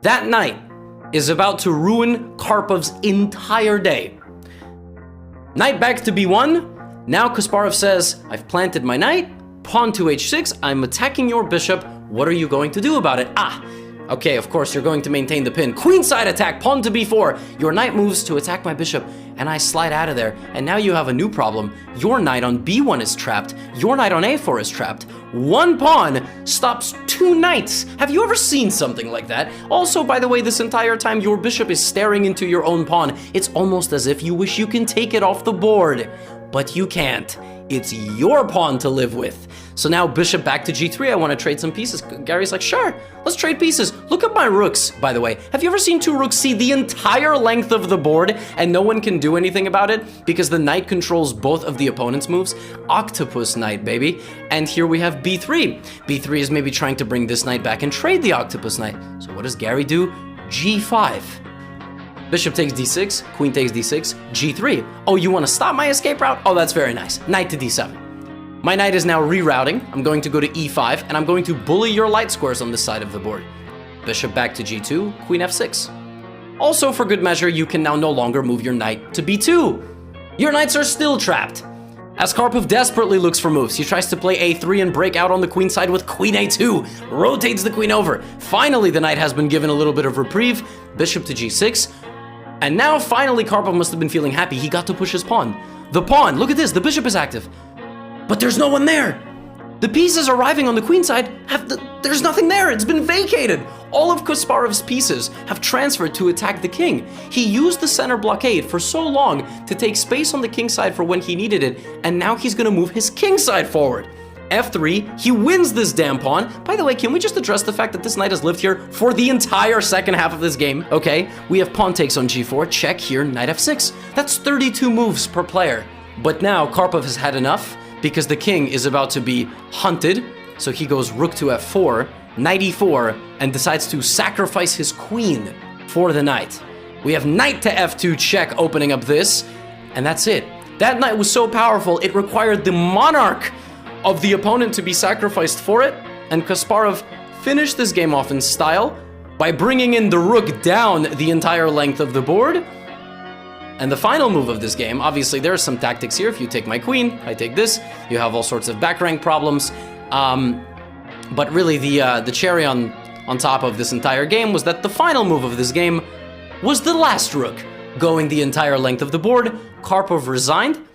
That knight is about to ruin Karpov's entire day. Knight back to b1. Now Kasparov says, I've planted my knight. Pawn to h6. I'm attacking your bishop. What are you going to do about it? Okay, of course, you're going to maintain the pin. Queenside attack, pawn to b4. Your knight moves to attack my bishop, and I slide out of there. And now you have a new problem. Your knight on b1 is trapped. Your knight on a4 is trapped. One pawn stops two knights. Have you ever seen something like that? Also, by the way, this entire time, your bishop is staring into your own pawn. It's almost as if you wish you can take it off the board, but you can't. It's your pawn to live with. So now bishop back to g3. I want to trade some pieces. Garry's like, sure, let's trade pieces. Look at my rooks, by the way. Have you ever seen two rooks see the entire length of the board and no one can do anything about it because the knight controls both of the opponent's moves? Octopus knight, baby. And here we have b3. b3 is maybe trying to bring this knight back and trade the octopus knight. So what does Garry do? g5. Bishop takes d6, queen takes d6, g3. Oh, you want to stop my escape route? Oh, that's very nice. Knight to d7. My knight is now rerouting. I'm going to go to e5, and I'm going to bully your light squares on this side of the board. Bishop back to g2, queen f6. Also, for good measure, you can now no longer move your knight to b2. Your knights are still trapped. As Karpov desperately looks for moves, he tries to play a3 and break out on the queen side with queen a2, rotates the queen over. Finally, the knight has been given a little bit of reprieve. Bishop to g6. And now, finally, Karpov must have been feeling happy. He got to push his pawn. The pawn, look at this, the bishop is active. But there's no one there. The pieces arriving on the queen side, there's nothing there, it's been vacated. All of Kasparov's pieces have transferred to attack the king. He used the center blockade for so long to take space on the king side for when he needed it, and now he's gonna move his king side forward. f3, he wins this damn pawn. By the way, can we just address the fact that this knight has lived here for the entire second half of this game? Okay, we have pawn takes on g4, check here, knight f6. That's 32 moves per player. But now Karpov has had enough because the king is about to be hunted. So he goes rook to f4, knight e4, and decides to sacrifice his queen for the knight. We have knight to f2 check opening up this, and that's it. That knight was so powerful, it required the monarch of the opponent to be sacrificed for it, and Kasparov finished this game off in style by bringing in the rook down the entire length of the board. And the final move of this game, obviously there are some tactics here. If you take my queen, I take this, you have all sorts of back rank problems. But really the cherry on top of this entire game was that the final move of this game was the last rook, going the entire length of the board. Karpov resigned,